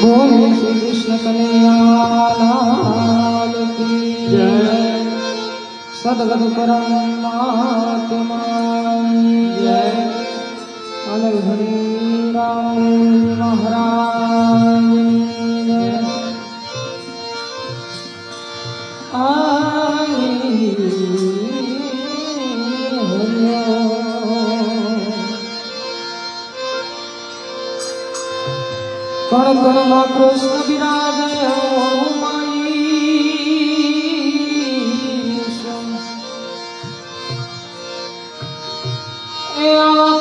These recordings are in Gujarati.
बोले श्री कृष्ण कन्हैयालाल की जय। सद्गुरु परमात्मा जय। अलग हरि राम महाराज जय। कण कण में कृष्ण विराजय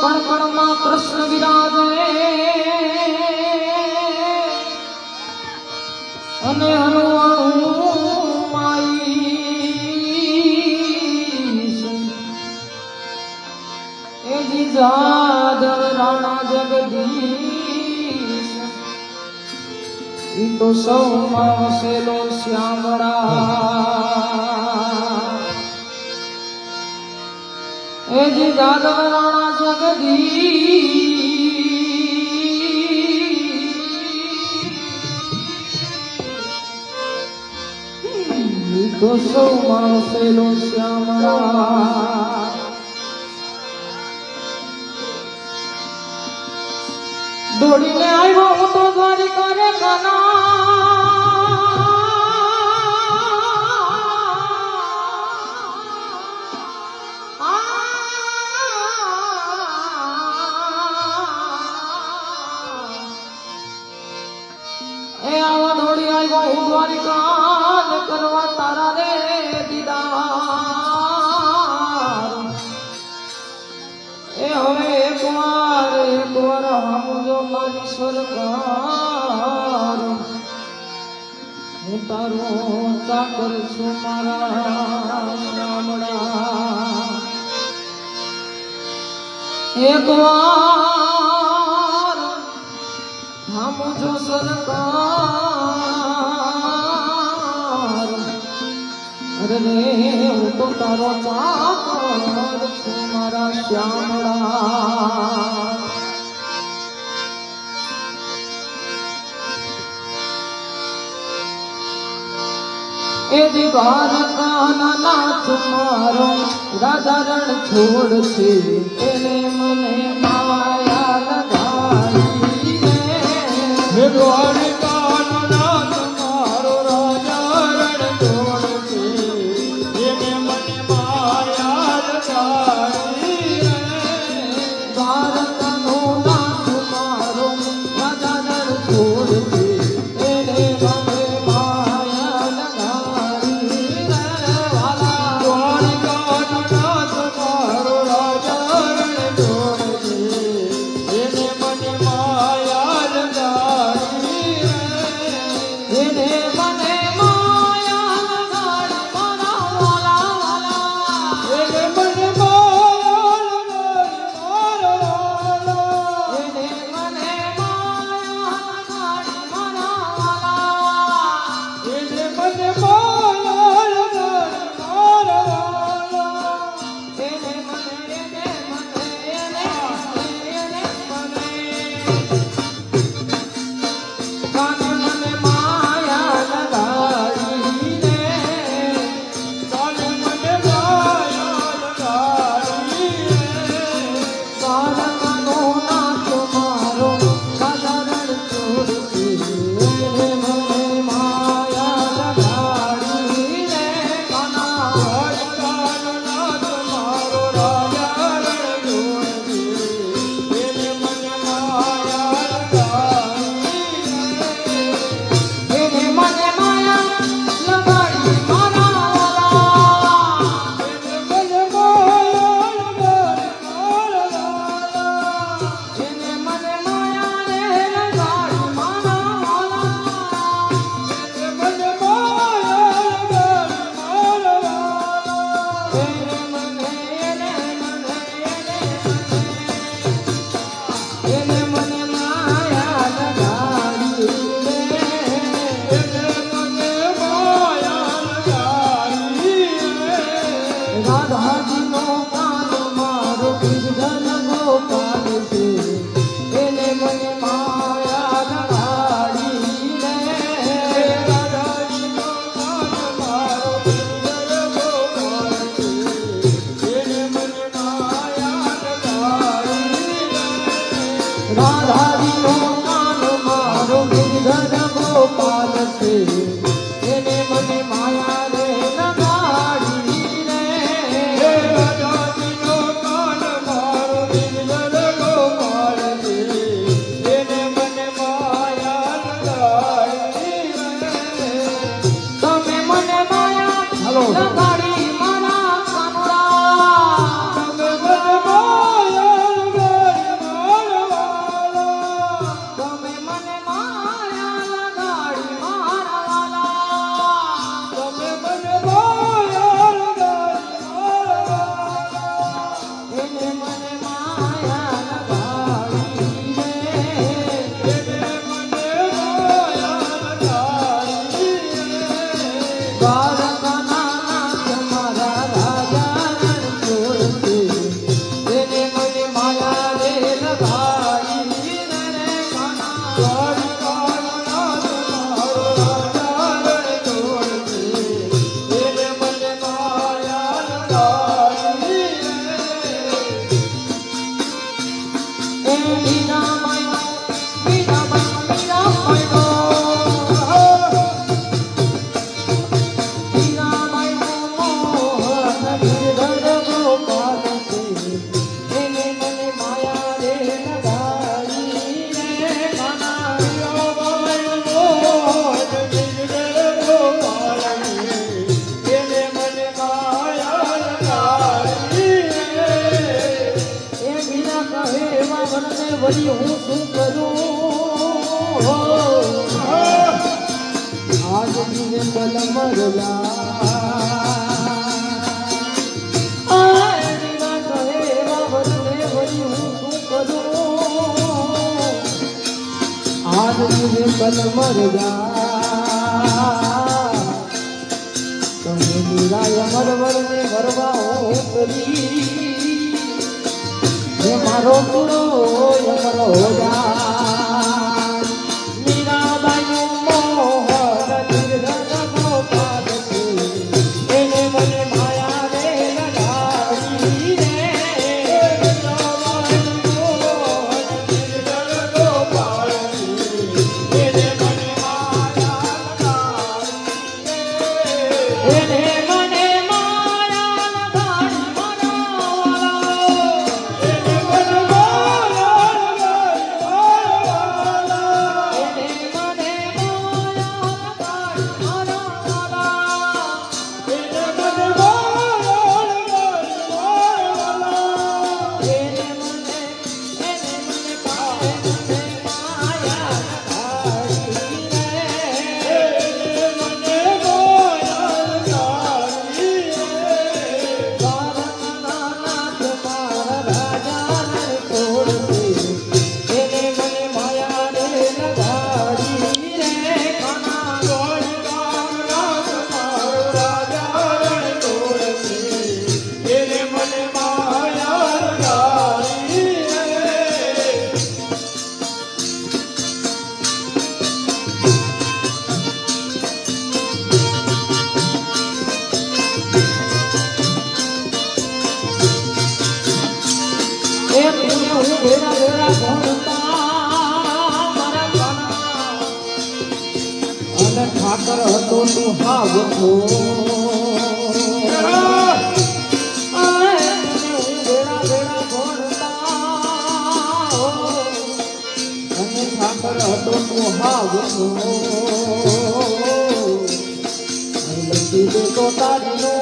कण कण में कृष्ण विराजय अने हनुमाई एजी जादव राणा जगदीश ई तो सौ मावसेलो श्यामड़ा एजी जादव राणा जगदीश ई तो सौ मावसेलो श्यामड़ा दौड़ीने आयो हूँ तो द्वारिका रे काना ए आवा दौड़ी आयो हूँ द्वारिका ने करवा तारा रे दीदार ए हवे एक बार हम जो मारी सरकार હું તારો ચાકર છું મારા શ્યામડા એક વાર हम जो सरकार अरे હું તો તારો ચાકર છું મારા શ્યામડા एदी द्वारका नाथ मारो राजा रण छोड़ छे तेरे मने माया लगाई हे द्वारका नाथ मारो राजा रण छोड़ छे तेरे मने माया लगाई द्वारका नो नाथ मारो राजा रण छोड़ छे तेरे मने વળી હું શું કરું આજ દિને કલમ આજ દિને કલમ તમે નિરાય અમર વરને વરવા કરી હે મારો કુળો અમર હો જા મીરાબાઈ મોહન નિર્ધન ગોપાલ એને મને માયા રે લગાડી રે મીરાબાઈ મોહન નિર્ધન ગોપાલ એને મને માયા લગાડી એને મને માયા લગાડી ઠાકર હતો તું હાવ છો ઠાકર હતો તું હાવ છો લખી દે તો તારીનો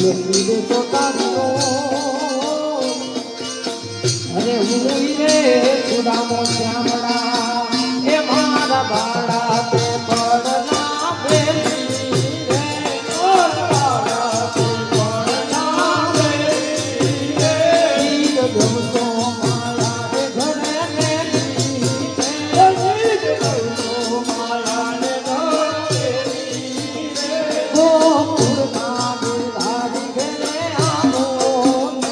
લખી દે તો તારીનો અરે હું રે સુદામો શ્યામડા એ મારા બાળા તે પડના બેલી રે ઓ બાળા તે પડના બેલી રે ઈદ ગમતો માયા રે ઘરે મેલી રે ઈદ ગમતો માયા રે ઘરે મેલી રે ગોપુરના બિરારી ઘરે આવો ને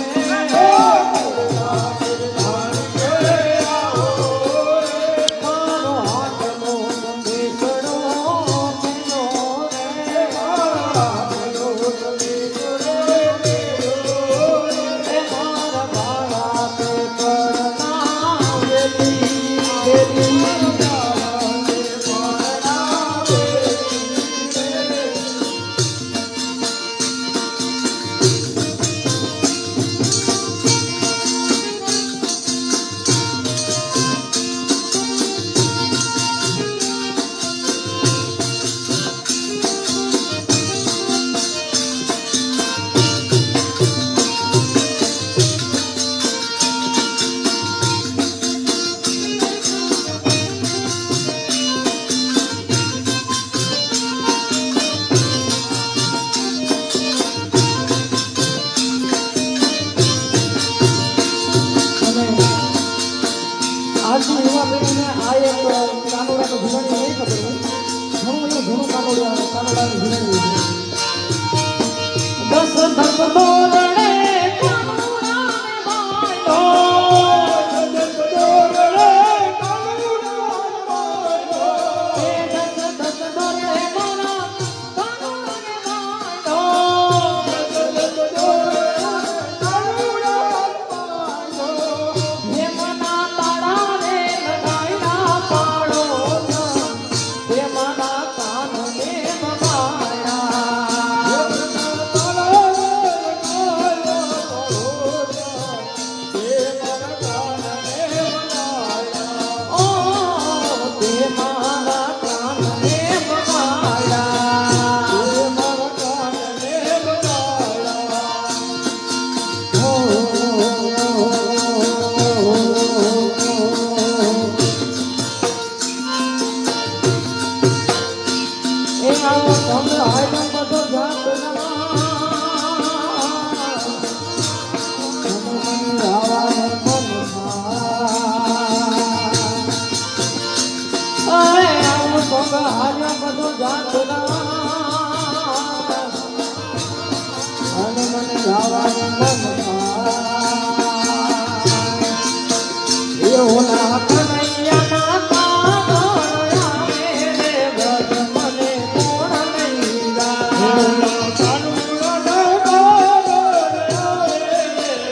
ઓલા કનૈયાના કાગળ આવે રે વ્રજ મને કોણ લઈ જાય ઓલા કાનુડાના કાગળ આવે રે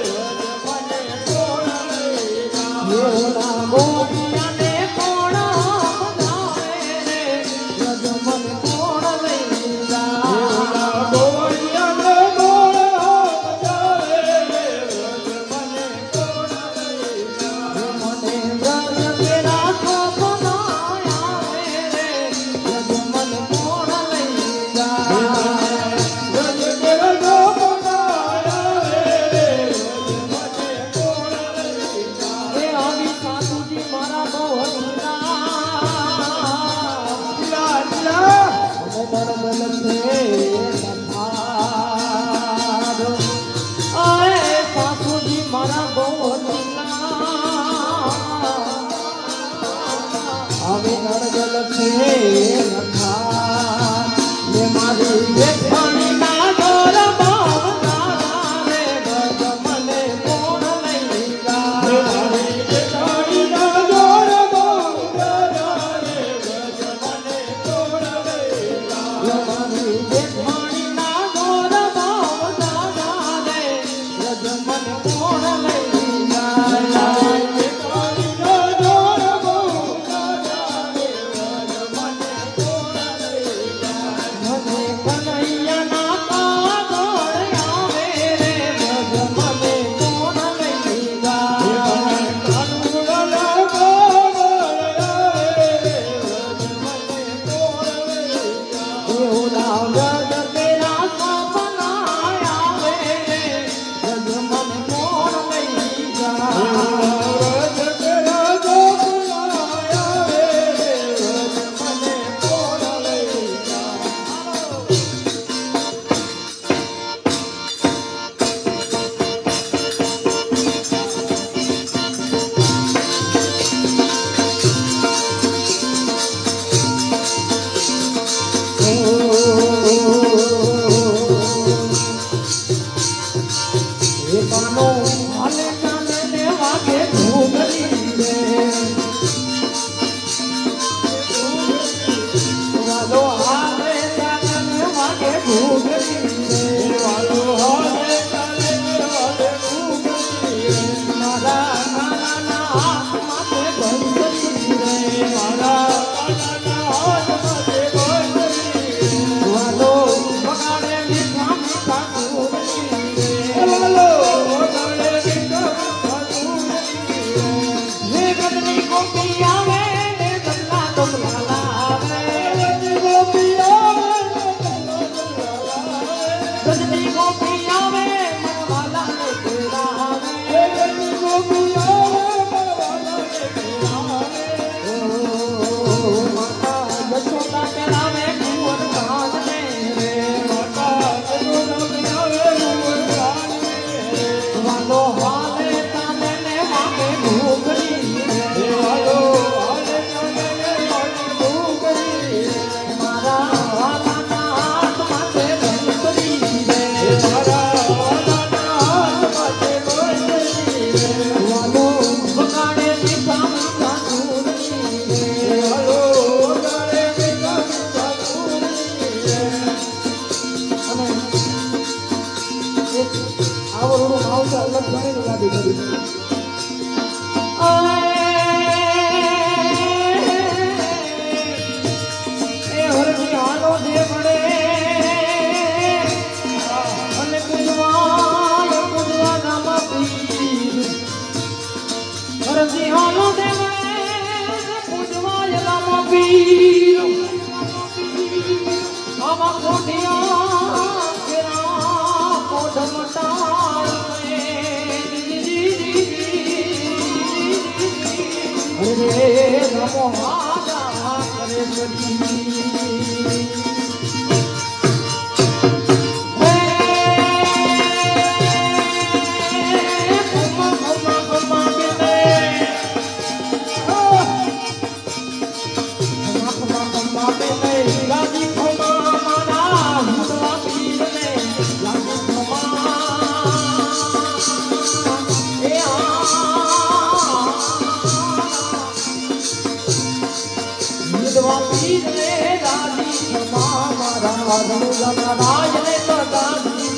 વ્રજ મને કોણ લઈ જાય ઓલા ગોપિયાને કોણ મનાવે રે વ્રજ મને કોણ લઈ જાય ઓલા ગોપિયાને કોણ મનાવે રે વ્રજ મને કોણ લઈ જાય મને વ્રજ કેરા સપના આવે રે વ્રજ મને કોણ લઈ જાય વ્રજ કેરા સપના આવે રે વ્રજ મને કોણ લઈ જાય એ આવી સાધુજી મારા ભવના અમે દરબલ છે નથાર આય સાધુજી મારા ભવના હવે દરબલ છે નથાર ને મારી વેઠાણી ના ઘર બાવના રે વ્રજ મને કોણ લઈ જાય મારી વેઠાણી ના ઘર બાવના રે વ્રજ મને કોણ લઈ જાય મારી વેઠાણી ના ઘર બાવના રે વ્રજ મને કોણ લઈ જાય મારી વેઠાણી ના ઘર બાવના રે વ્રજ મને કોણ લઈ જાય મને કનૈયાના કાગળ આવે રે વ્રજ મને કોણ લઈ જાય કાનુડાના કાગળ આવે રે વ્રજ મને કોણ લઈ જાય ઓલા વ્રજ કેરા સપના આવે રે વ્રજ મને કોણ લઈ જાય વ્રજ કેરા સપના આવે રે વ્રજ મને કોણ લઈ જાય એ પાનો હાલે ચાલે ને વાગે ઘૂઘરી રે વાલો હાલે ચાલે ને વાગે ઘૂઘરી રે વાલો હાલે ચાલે ને વાગે ઘૂઘરી રે મારા કાનાના હાથ માથે બંધરી રે મારા કાનાના હાથ માથે બંધરી રે વાલો બગાડે મીઠા મીઠા ઘૂઘરી રે વાલો બગાડે મીઠા મીઠા ઘૂઘરી રે ગદની ગોપી આવે ને ગદલા ડોકલા લાવે ગદની ગોપી આવે ને ગદલા ડોકલા લાવે ગદની ગોપી આવે મનવાલા ને તેડાવે ગદની ગોપી આવે મનવાલા ને તેડાવે ઓ માતા યશોદા તેડાવે કુંવર કાનને રે માતા યશોદા તેડાવે કુંવર કાનને રે વાલો હાલે ચાલે ને વાગે ઘૂઘરી રે વાલો હાલે ચાલે ને વાગે ઘૂઘરી રે મારા વાલાના હાથ માથે બંધરી રે મારા વાલાના હાથ માથે બંધરી રે વાલો બગાડે મીઠા મીઠા ઘૂઘરી રે વાલો બગાડે મીઠા મીઠા ઘૂઘરી રે અને એક આવડું આવશે અલગ ગણીને ગાડી કરી એ હરજી હાલો દેવડે અને પૂજવા નામા પીર હરજી હાલો દેવડે પૂજવા નામા પીર આવા કોઠિયા કેરા કોઠ મટાડે હરે નમો માતા કરે સજી રાજને તો દાદી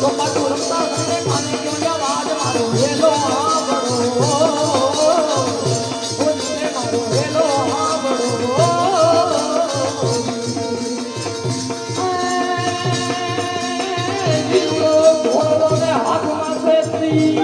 તો પાછું રમતા રમતે કાને ક્યો જવાજ મારો વેલો આંબળો ઓને મારો વેલો આંબળો હાથમાં સેતી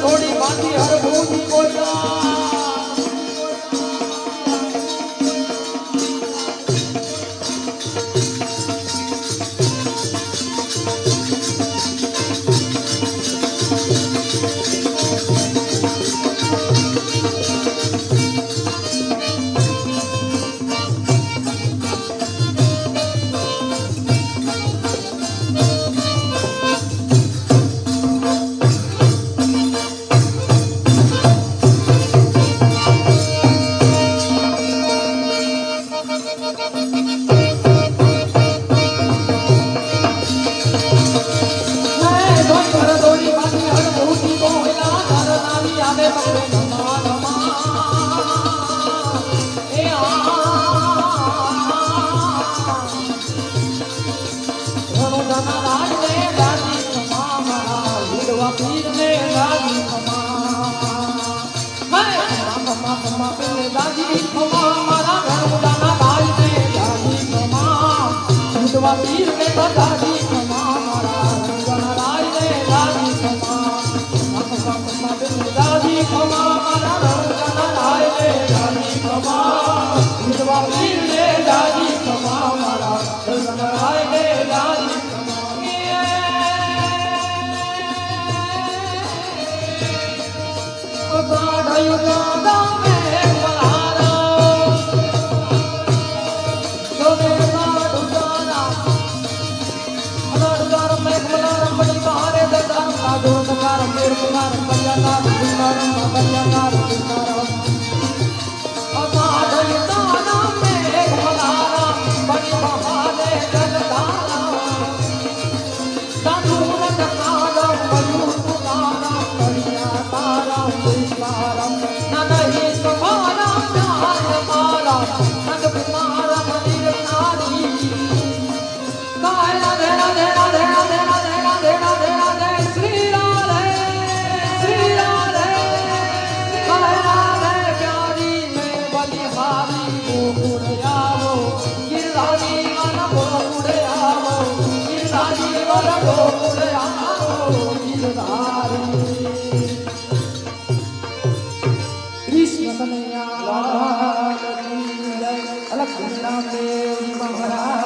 ઘોડી બાંધી હર ભૂતી બોલ્યા वीर के दादी हमारा रंगनाराय रे दादी हमारा दादी हमारा रंगनाराय रे दादी हमारा विधवा वीर रे दादी हमारा रंगनाराय रे दादी कृष्ण कन्हैया अलग महाराज